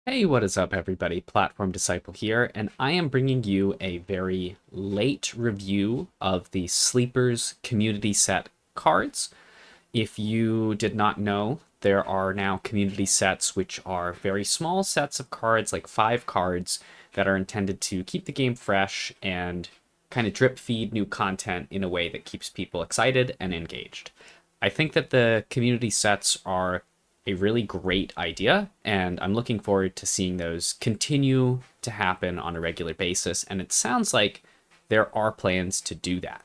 Hey, what is up, everybody? Platform Disciple here, and I am bringing you a very late review of the Sleepers community set cards. If you did not know, there are now community sets which are very small sets of cards, like 5 cards, that are intended to keep the game fresh and kind of drip feed new content in a way that keeps people excited and engaged. I think that the community sets are a really great idea, and I'm looking forward to seeing those continue to happen on a regular basis. And it sounds like there are plans to do that.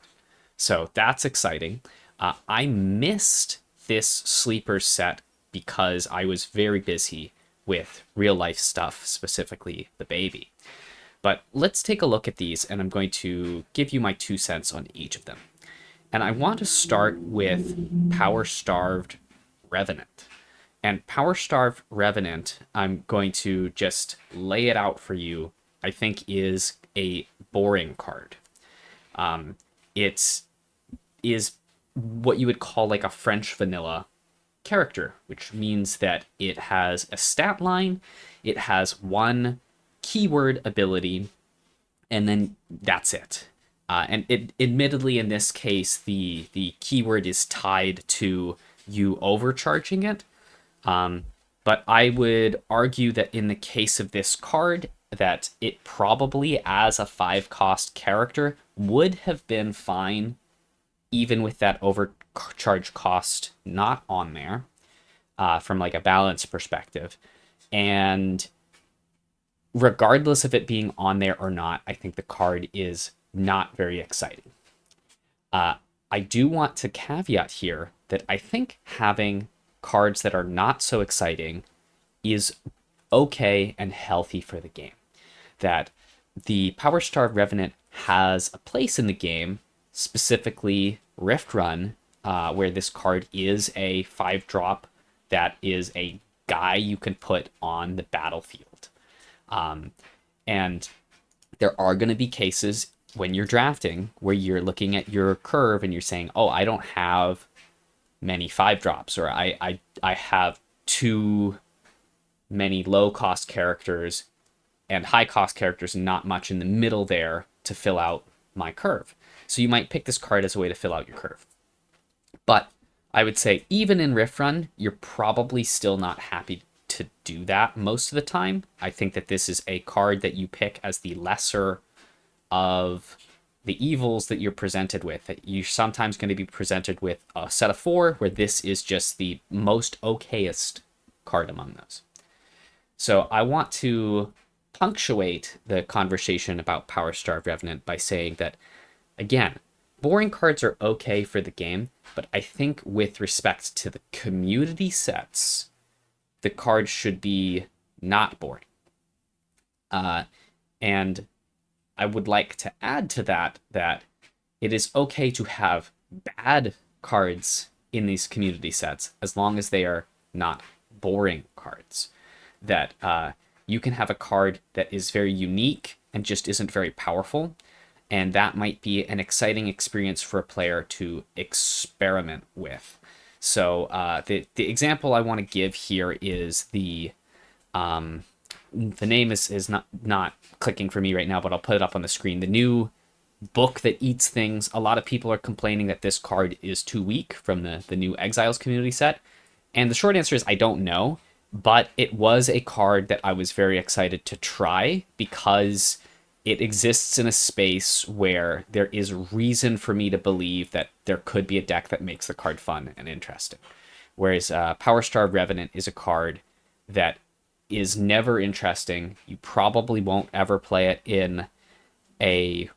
So that's exciting. I missed this sleeper set because I was very busy with real life stuff, specifically the baby. But let's take a look at these, and I'm going to give you my 2 cents on each of them. And I want to start with Power Starved Revenant. And Power Starved Revenant, I'm going to just lay it out for you, I think is a boring card. It is what you would call like a French vanilla character, which means that it has a stat line, it has one keyword ability, and then that's it. And it admittedly in this case the keyword is tied to you overcharging it. But I would argue that in the case of this card, that it probably as a 5 cost character would have been fine, even with that overcharge cost not on there, from like a balance perspective. And regardless of it being on there or not, I think the card is not very exciting. I do want to caveat here that I think having cards that are not so exciting is okay and healthy for the game. That the Power Starved Revenant has a place in the game, specifically Rift Run, where this card is a 5-drop that is a guy you can put on the battlefield. And there are going to be cases when you're drafting where you're looking at your curve and you're saying, oh, I don't have many 5-drops, or I have too many low cost characters and high cost characters and not much in the middle there to fill out my curve. So you might pick this card as a way to fill out your curve. But I would say even in Rift Run, you're probably still not happy to do that most of the time. I think that this is a card that you pick as the lesser of the evils that you're presented with. You're sometimes going to be presented with a set of 4 where this is just the most okayest card among those. So I want to punctuate the conversation about Power Starved Revenant by saying that, again, boring cards are okay for the game, but I think with respect to the community sets, the card should be not boring. And I would like to add to that it is okay to have bad cards in these community sets as long as they are not boring cards. That you can have a card that is very unique and just isn't very powerful, and that might be an exciting experience for a player to experiment with. So the example I want to give here is the name is not clicking for me right now, but I'll put it up on the screen. The new book that eats things. A lot of people are complaining that this card is too weak from the new Exiles community set. And the short answer is I don't know, but it was a card that I was very excited to try because it exists in a space where there is reason for me to believe that there could be a deck that makes the card fun and interesting. Whereas Power Starved Revenant is a card that is never interesting. You probably won't ever play it in a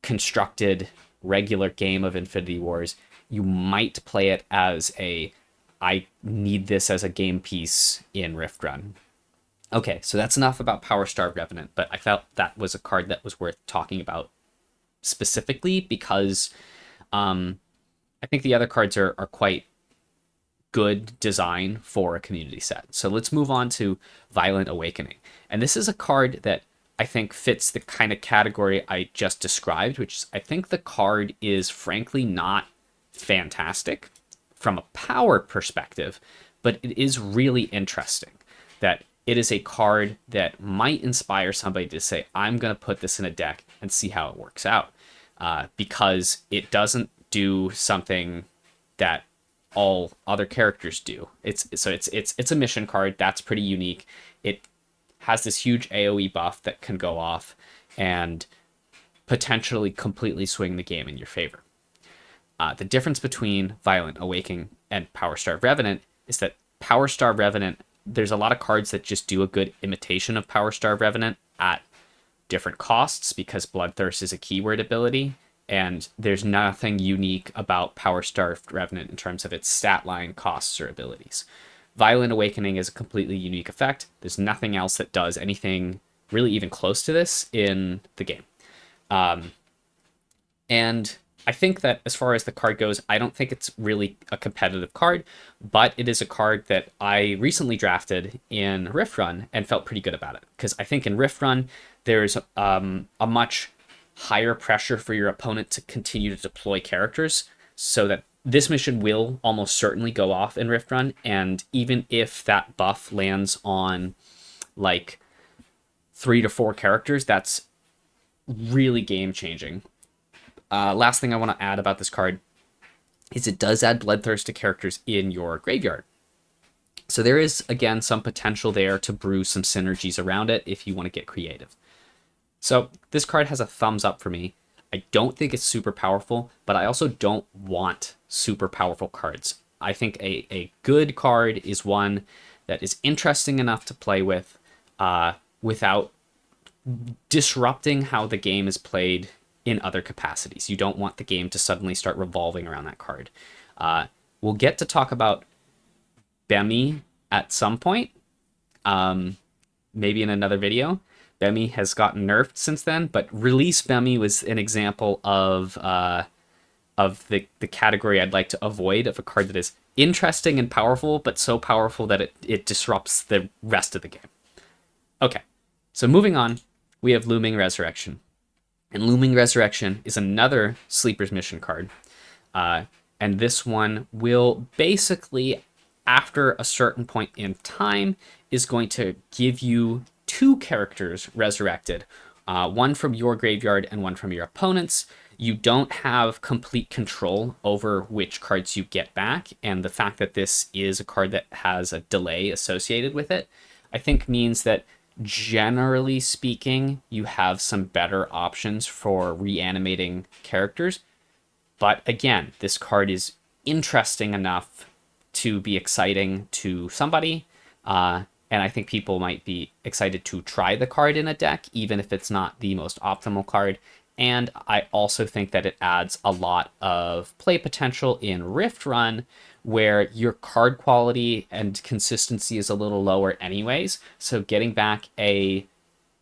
constructed regular game of Infinity Wars. You might play it as I need this as a game piece in Rift Run. Okay, so that's enough about Power Starved Revenant, but I felt that was a card that was worth talking about specifically because I think the other cards are quite good design for a community set. So let's move on to Violent Awakening. And this is a card that I think fits the kind of category I just described, which is I think the card is frankly not fantastic from a power perspective, but it is really interesting that it is a card that might inspire somebody to say, I'm going to put this in a deck and see how it works out. Because it doesn't do something that all other characters do. It's a mission card that's pretty unique. It has this huge AoE buff that can go off and potentially completely swing the game in your favor. The difference between Violent Awakening and Power Starved Revenant is that Power Starved Revenant, there's a lot of cards that just do a good imitation of Power Starved Revenant at different costs because Bloodthirst is a keyword ability, and there's nothing unique about Power Starved Revenant in terms of its stat line, costs, or abilities. Violent Awakening is a completely unique effect. There's nothing else that does anything really even close to this in the game. And I think that as far as the card goes, I don't think it's really a competitive card, but it is a card that I recently drafted in Rift Run and felt pretty good about it. Because I think in Rift Run, there's a much higher pressure for your opponent to continue to deploy characters, so that this mission will almost certainly go off in Rift Run, and even if that buff lands on like 3 to 4 characters, that's really game changing. Last thing I want to add about this card is it does add Bloodthirst to characters in your graveyard. So there is, again, some potential there to brew some synergies around it if you want to get creative. So this card has a thumbs up for me. I don't think it's super powerful, but I also don't want super powerful cards. I think a good card is one that is interesting enough to play with without disrupting how the game is played in other capacities. You don't want the game to suddenly start revolving around that card. We'll get to talk about Bemi at some point, maybe in another video. Bemi has gotten nerfed since then, but Release Bemi was an example of the category I'd like to avoid, of a card that is interesting and powerful, but so powerful that it disrupts the rest of the game. Okay, so moving on, we have Looming Resurrection. And Looming Resurrection is another Sleeper's Mission card. And this one will basically, after a certain point in time, is going to give you 2 characters resurrected. One from your graveyard and one from your opponent's. You don't have complete control over which cards you get back. And the fact that this is a card that has a delay associated with it, I think means that generally speaking, you have some better options for reanimating characters. But again, this card is interesting enough to be exciting to somebody. And I think people might be excited to try the card in a deck, even if it's not the most optimal card. And I also think that it adds a lot of play potential in Rift Run, where your card quality and consistency is a little lower anyways. So getting back a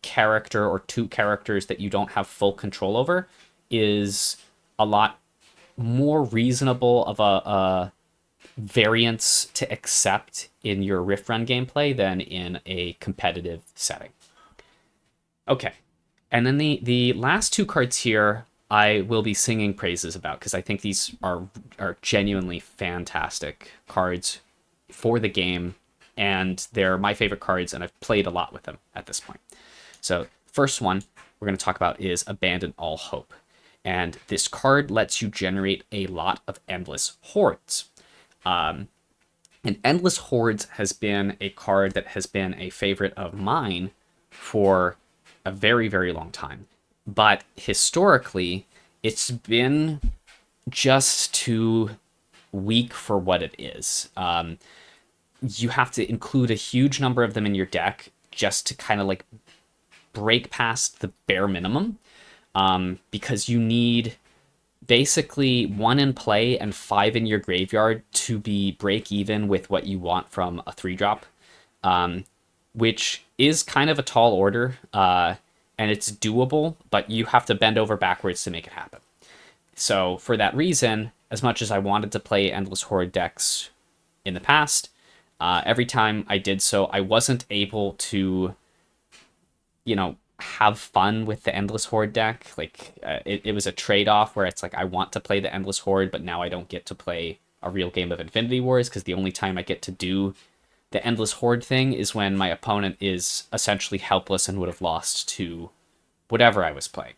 character or 2 characters that you don't have full control over is a lot more reasonable of a variance to accept in your Rift Run gameplay than in a competitive setting. Okay, and then the last 2 cards here I will be singing praises about, because I think these are genuinely fantastic cards for the game, and they're my favorite cards, and I've played a lot with them at this point. So first one we're going to talk about is Abandon All Hope. And this card lets you generate a lot of Endless Hordes. And Endless Hordes has been a card that has been a favorite of mine for a very, very long time. But historically, it's been just too weak for what it is. You have to include a huge number of them in your deck just to kind of like break past the bare minimum, because you need basically 1 in play and 5 in your graveyard to be break even with what you want from a 3-drop, which is kind of a tall order. And it's doable, but you have to bend over backwards to make it happen. So for that reason, as much as I wanted to play Endless Horde decks in the past, every time I did so, I wasn't able to, have fun with the Endless Horde deck. Like, it was a trade-off where it's like, I want to play the Endless Horde, but now I don't get to play a real game of Infinity Wars, because the only time I get to do The Endless Horde thing is when my opponent is essentially helpless and would have lost to whatever I was playing.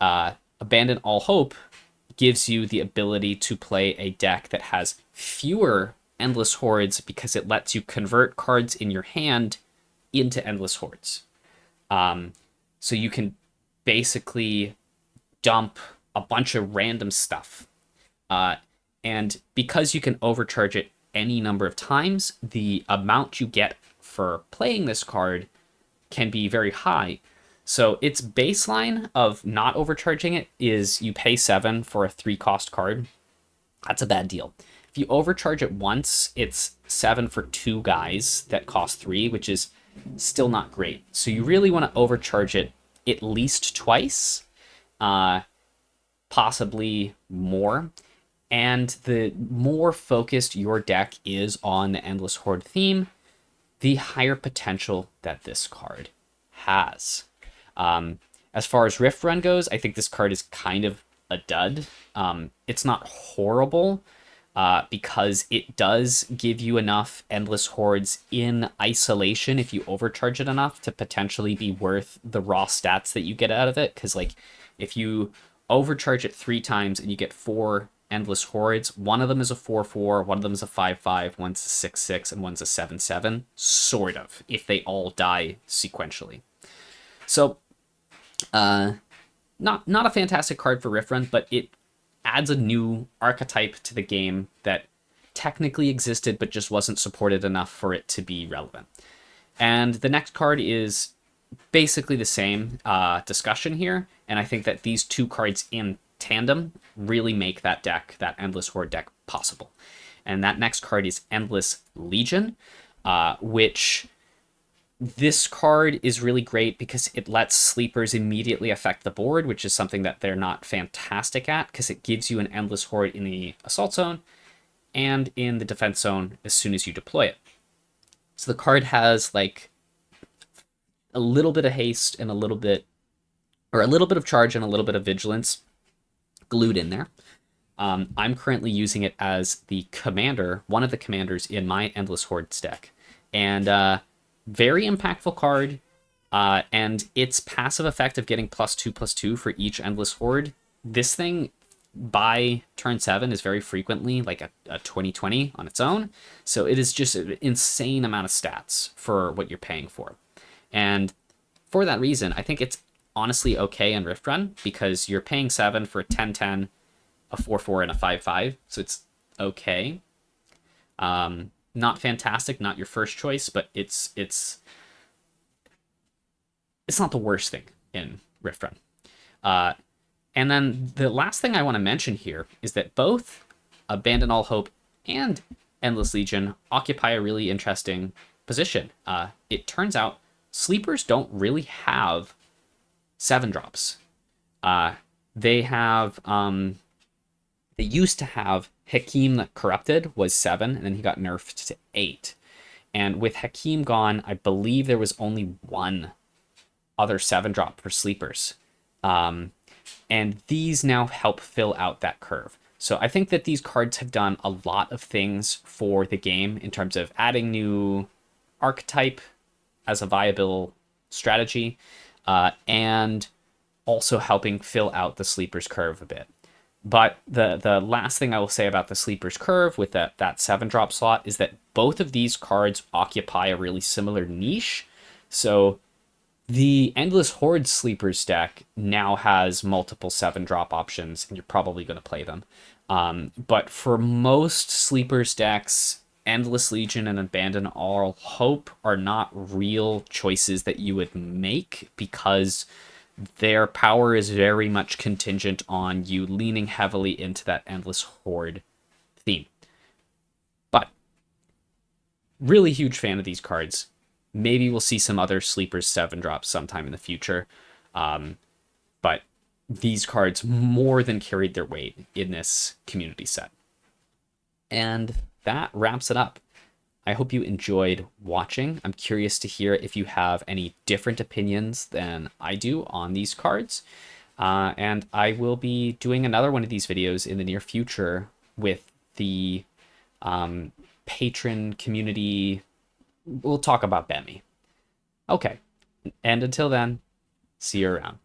Abandon All Hope gives you the ability to play a deck that has fewer Endless Hordes because it lets you convert cards in your hand into Endless Hordes. So you can basically dump a bunch of random stuff. And because you can overcharge it any number of times, the amount you get for playing this card can be very high. So its baseline of not overcharging it is you pay 7 for a 3-cost card. That's a bad deal. If you overcharge it once, it's 7 for 2 guys that cost 3, which is still not great. So you really want to overcharge it at least twice, possibly more. And the more focused your deck is on the Endless Horde theme, the higher potential that this card has. As far as Rift Run goes, I think this card is kind of a dud. It's not horrible because it does give you enough Endless Hordes in isolation if you overcharge it enough to potentially be worth the raw stats that you get out of it. Because like if you overcharge it 3 times and you get 4 Endless Hordes, one of them is a 4/4, one of them is a 5/5, one's a 6/6, and one's a 7/7, sort of, if they all die sequentially. So, not a fantastic card for Rift Run, but it adds a new archetype to the game that technically existed but just wasn't supported enough for it to be relevant. And the next card is basically the same discussion here, and I think that these 2 cards in tandem really make that deck, that Endless Horde deck, possible. And that next card is Endless Legion, which this card is really great because it lets sleepers immediately affect the board, which is something that they're not fantastic at, because it gives you an Endless Horde in the assault zone and in the defense zone as soon as you deploy it. So the card has like a little bit of haste and a little bit of charge and a little bit of vigilance glued in there. I'm currently using it as the commander, one of the commanders in my Endless Hordes deck. And very impactful card. And its passive effect of getting +2/+2 for each Endless Horde, this thing by turn 7 is very frequently like a 20/20 on its own. So it is just an insane amount of stats for what you're paying for. And for that reason, I think it's honestly okay in Rift Run because you're paying 7 for a 10/10, a 4/4, and a 5/5, so it's okay. Not fantastic, not your first choice, but it's not the worst thing in Rift Run. And then the last thing I want to mention here is that both Abandon All Hope and Endless Legion occupy a really interesting position. It turns out sleepers don't really have 7-drops. They have they used to have Hakim the Corrupted was 7, and then he got nerfed to 8. And with Hakim gone, I believe there was only one other 7-drop for sleepers. And these now help fill out that curve. So I think that these cards have done a lot of things for the game in terms of adding new archetype as a viable strategy, and also helping fill out the sleepers curve a bit. But the last thing I will say about the sleepers curve with that 7-drop slot is that both of these cards occupy a really similar niche. So the Endless Horde sleepers deck now has multiple 7-drop options, and you're probably going to play them. But for most sleepers decks, Endless Legion and Abandon All Hope are not real choices that you would make because their power is very much contingent on you leaning heavily into that Endless Horde theme. But really huge fan of these cards. Maybe we'll see some other sleepers 7-drops sometime in the future. But these cards more than carried their weight in this community set. And that wraps it up. I hope you enjoyed watching. I'm curious to hear if you have any different opinions than I do on these cards. And I will be doing another one of these videos in the near future with the patron community we'll talk about Bemi. Okay. And until then, see you around.